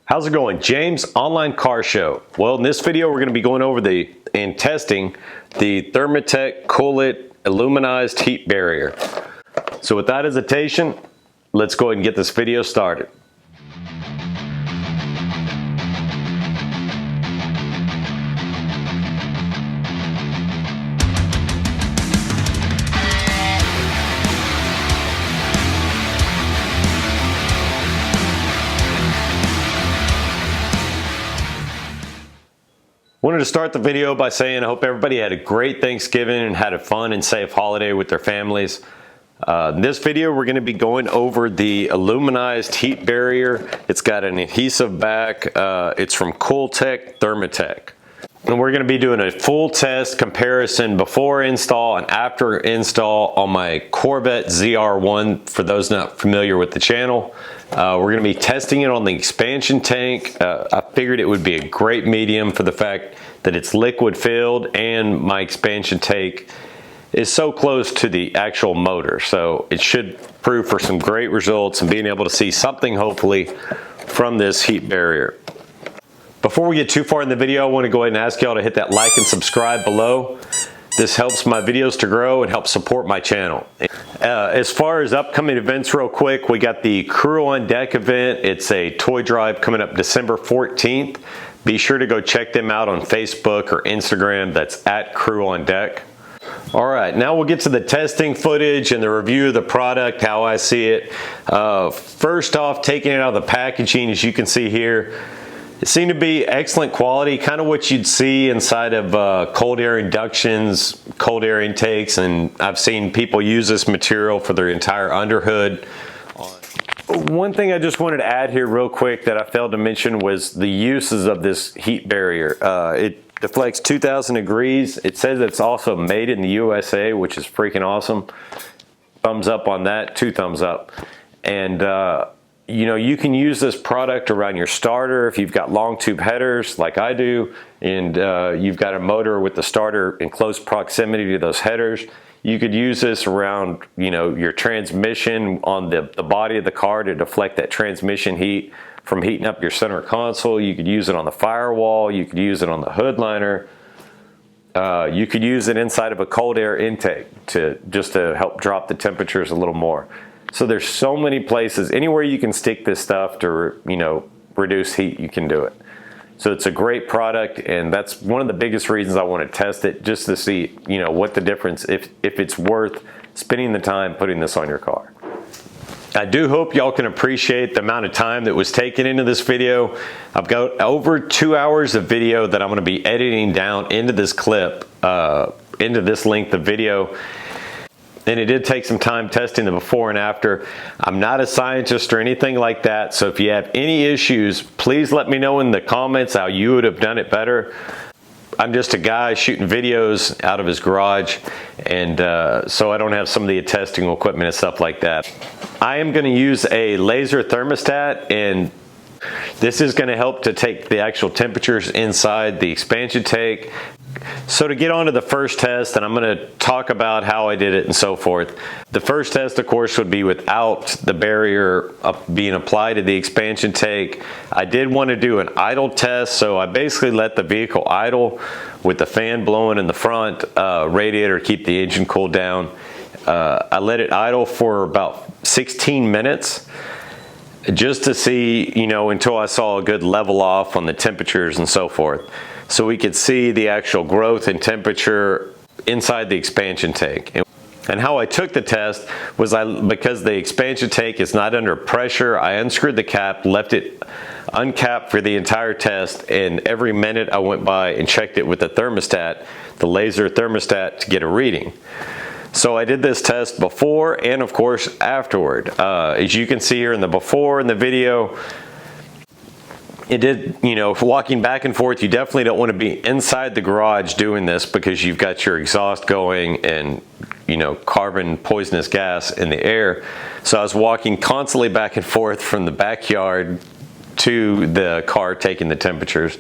How's it going? James, Online Car Show. Well, in this video, we're going to be going over and testing the Thermotech Coolit Aluminized heat barrier. So without hesitation, let's go ahead and get this video started. Wanted to start the video by saying I hope everybody had a great Thanksgiving and had a fun and safe holiday with their families. In this video, we're going to be going over the Aluminized heat barrier. It's got an adhesive back. It's from Cooltech Thermotech. And we're going to be doing a full test comparison before install and after install on my Corvette ZR1 for those not familiar with the channel. We're going to be testing it on the expansion tank. I figured it would be a great medium for the fact that it's liquid filled and my expansion tank is so close to the actual motor. So it should prove for some great results and being able to see something hopefully from this heat barrier. Before we get too far in the video, I want to go ahead and ask y'all to hit that like and subscribe below. This helps my videos to grow and help support my channel. As far as upcoming events real quick, we got the Crew on Deck event. It's a toy drive coming up December 14th. Be sure to go check them out on Facebook or Instagram. That's at Crew on Deck. All right, now we'll get to the testing footage and the review of the product, how I see it. First off, taking it out of the packaging, as you can see here, it seemed to be excellent quality, kind of what you'd see inside of cold air inductions, cold air intakes, and I've seen people use this material for their entire underhood. One thing I just wanted to add here real quick that I failed to mention was the uses of this heat barrier. It deflects 2,000 degrees. It says it's also made in the USA, which is freaking awesome. Thumbs up on that, 2 thumbs up. And you know, you can use this product around your starter if you've got long tube headers like I do, and you've got a motor with the starter in close proximity to those headers. You could use this around, you know, your transmission on the body of the car to deflect that transmission heat from heating up your center console. You could use it on the firewall. You could use it on the hood liner. You could use it inside of a cold air intake just to help drop the temperatures a little more. So there's so many places, anywhere you can stick this stuff to, you know, reduce heat, you can do it. So it's a great product, and that's one of the biggest reasons I want to test it, just to see, you know, what the difference, if it's worth spending the time putting this on your car. I do hope y'all can appreciate the amount of time that was taken into this video. I've got over 2 hours of video that I'm going to be editing down into this clip, into this length of video. And it did take some time testing the before and after. I'm not a scientist or anything like that, so if you have any issues, please let me know in the comments how you would have done it better. I'm just a guy shooting videos out of his garage, and so I don't have some of the testing equipment and stuff like that. I am going to use a laser thermostat, and this is going to help to take the actual temperatures inside the expansion tank. So to get on to the first test, and I'm going to talk about how I did it and so forth. The first test, of course, would be without the barrier being applied to the expansion tank. I did want to do an idle test, so I basically let the vehicle idle with the fan blowing in the front, radiator to keep the engine cooled down. I let it idle for about 16 minutes. Just to see, you know, until I saw a good level off on the temperatures and so forth. So we could see the actual growth in temperature inside the expansion tank. And how I took the test was because the expansion tank is not under pressure, I unscrewed the cap, left it uncapped for the entire test, and every minute I went by and checked it with the thermostat, the laser thermostat, to get a reading. So I did this test before and of course afterward. As you can see here in the before in the video, it did, you know, walking back and forth, you definitely don't want to be inside the garage doing this because you've got your exhaust going and, you know, carbon poisonous gas in the air. So I was walking constantly back and forth from the backyard to the car taking the temperatures.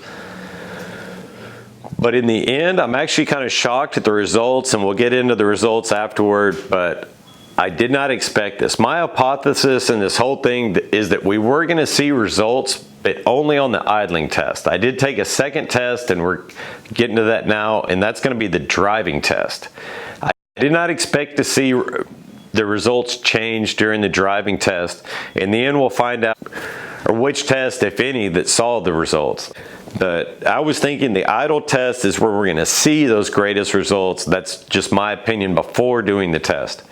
But in the end, I'm actually kind of shocked at the results, and we'll get into the results afterward, but I did not expect this. My hypothesis in this whole thing is that we were going to see results but only on the idling test. I did take a second test, and we're getting to that now, and that's going to be the driving test. I did not expect to see the results change during the driving test. In the end, we'll find out which test, if any, that saw the results. But I was thinking the idle test is where we're going to see those greatest results. That's just my opinion before doing the test.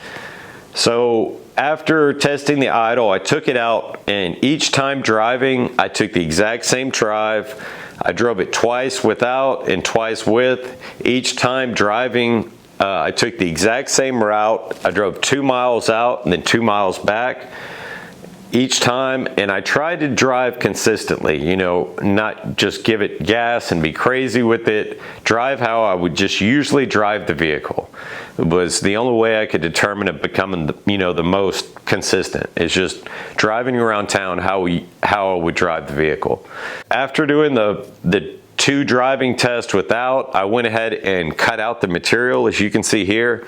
So after testing the idle, I took it out, and each time driving, I took the exact same drive. I drove it twice without and twice with. Each time driving, I took the exact same route. I drove 2 miles out and then 2 miles back each time, and I tried to drive consistently, you know, not just give it gas and be crazy with it. Drive how I would just usually drive the vehicle. It was the only way I could determine it becoming, the most consistent, is just driving around town how I would drive the vehicle. After doing the 2 driving tests without, I went ahead and cut out the material, as you can see here,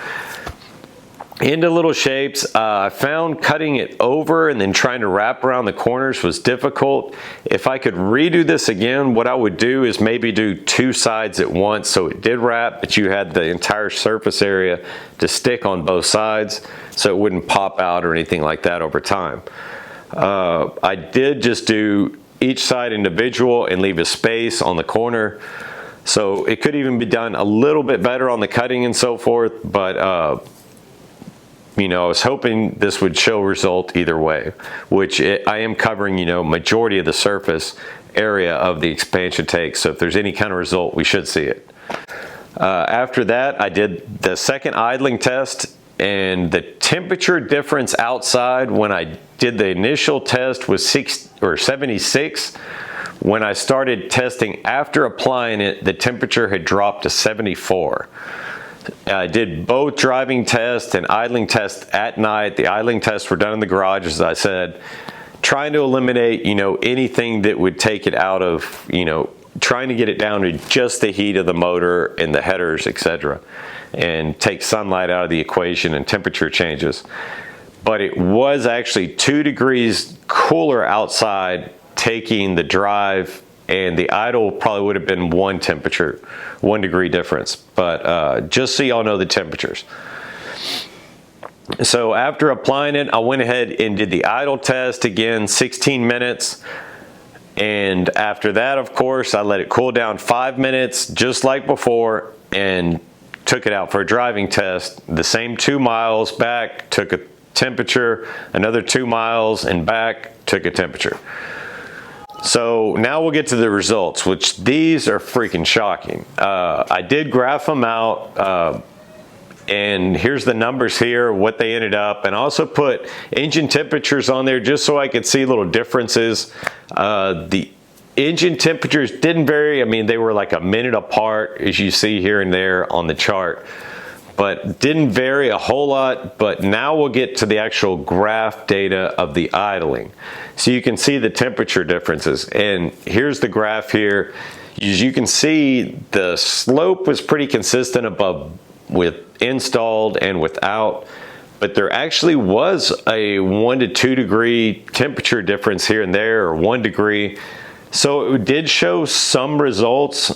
into little shapes. I found cutting it over and then trying to wrap around the corners was difficult. If I could redo this again, what I would do is maybe do 2 sides at once, so it did wrap, but you had the entire surface area to stick on both sides, so it wouldn't pop out or anything like that over time. I did just do each side individual and leave a space on the corner, so it could even be done a little bit better on the cutting and so forth, but I was hoping this would show result either way, which I am covering, majority of the surface area of the expansion tank. So if there's any kind of result, we should see it. After that, I did the second idling test, and the temperature difference outside when I did the initial test was 76. When I started testing after applying it, the temperature had dropped to 74. I did both driving tests and idling tests at night. The idling tests were done in the garage, as I said, trying to eliminate, anything that would take it out of, trying to get it down to just the heat of the motor and the headers, etc., and take sunlight out of the equation and temperature changes. But it was actually 2 degrees cooler outside taking the drive, and the idle probably would have been 1 degree difference. But just so y'all know the temperatures. So after applying it, I went ahead and did the idle test again, 16 minutes. And after that, of course, I let it cool down 5 minutes, just like before, and took it out for a driving test. The same 2 miles back, took a temperature, another 2 miles and back, took a temperature. So now we'll get to the results, which these are freaking shocking. I did graph them out, and here's the numbers here, what they ended up, and I also put engine temperatures on there just so I could see little differences. The engine temperatures didn't vary. I mean, they were like a minute apart, as you see here and there on the chart, but didn't vary a whole lot. But now we'll get to the actual graph data of the idling. So you can see the temperature differences. And here's the graph here. As you can see, the slope was pretty consistent above with installed and without, but there actually was a 1 to 2 degree temperature difference here and there, or 1 degree. So it did show some results.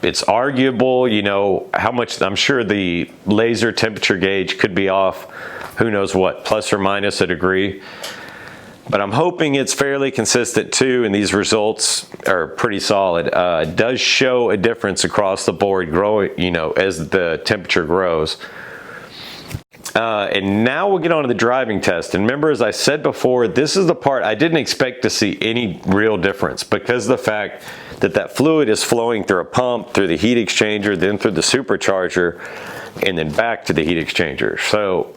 It's arguable, how much. I'm sure the laser temperature gauge could be off, who knows what, plus or minus a degree. But I'm hoping it's fairly consistent too, and these results are pretty solid. It does show a difference across the board growing, as the temperature grows. And now we'll get on to the driving test. And remember, as I said before, this is the part I didn't expect to see any real difference, because of the fact that that fluid is flowing through a pump, through the heat exchanger, then through the supercharger, and then back to the heat exchanger. So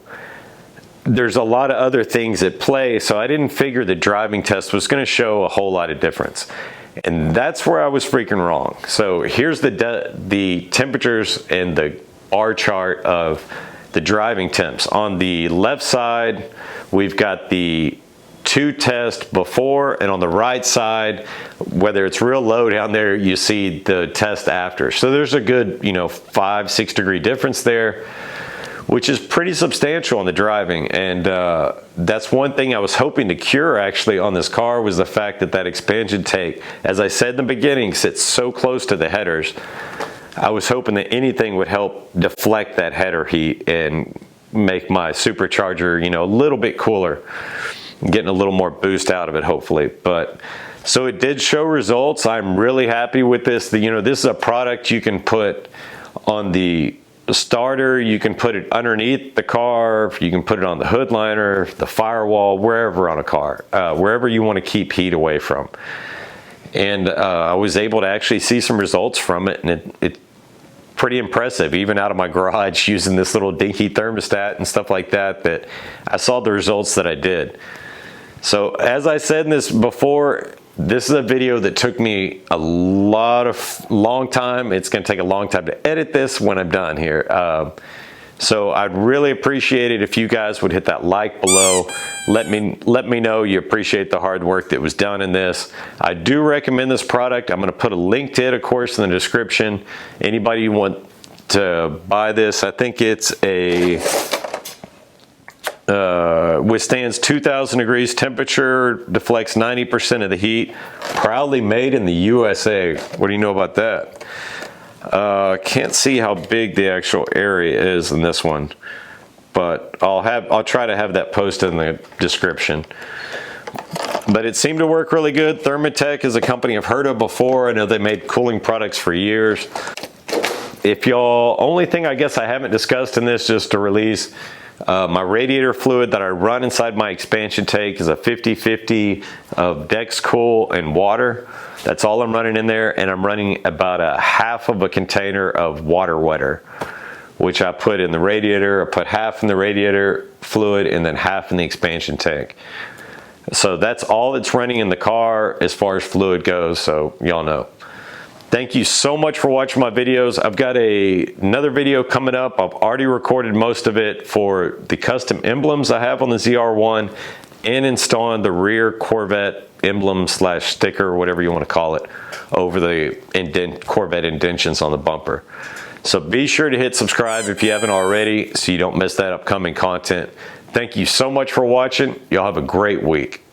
there's a lot of other things at play, so I didn't figure the driving test was going to show a whole lot of difference. And that's where I was freaking wrong. So here's the temperatures and the bar chart of the driving temps. On the left side, we've got the 2 tests before, and on the right side, whether it's real low down there, you see the test after. So there's a good, 5-6 degree difference there, which is pretty substantial in the driving. And that's one thing I was hoping to cure actually on this car, was the fact that that expansion tank, as I said in the beginning, sits so close to the headers. I was hoping that anything would help deflect that header heat and make my supercharger, you know, a little bit cooler, getting a little more boost out of it, hopefully. But so it did show results. I'm really happy with this. You know, this is a product you can put on the starter, you can put it underneath the car, you can put it on the hood liner, the firewall, wherever on a car, wherever you want to keep heat away from. And I was able to actually see some results from it, and it's pretty impressive, even out of my garage using this little dinky thermostat and stuff like that, that I saw the results that I did. So as I said in this before, this is a video that took me a long time. It's going to take a long time to edit this when I'm done here. So I'd really appreciate it if you guys would hit that like below. Let me know you appreciate the hard work that was done in this. I do recommend this product. I'm going to put a link to it, of course, in the description. Anybody who want to buy this, I think it's a withstands 2,000 degrees temperature, deflects 90% of the heat, proudly made in the USA. What do you know about that? Can't see how big the actual area is in this one, but I'll try to have that posted in the description. But it seemed to work really good. Thermotech is a company I've heard of before. I know they made cooling products for years. If y'all, only thing I guess I haven't discussed in this, just to release, my radiator fluid that I run inside my expansion tank is a 50-50 of Dexcool and water. That's all I'm running in there, and I'm running about a half of a container of water wetter, which I put in the radiator. I put half in the radiator fluid and then half in the expansion tank. So that's all that's running in the car as far as fluid goes, so y'all know. Thank you so much for watching my videos. I've got another video coming up. I've already recorded most of it for the custom emblems I have on the ZR1 and installing the rear Corvette emblem / sticker, whatever you want to call it, over the Corvette indentions on the bumper. So be sure to hit subscribe if you haven't already, so you don't miss that upcoming content. Thank you so much for watching. Y'all have a great week.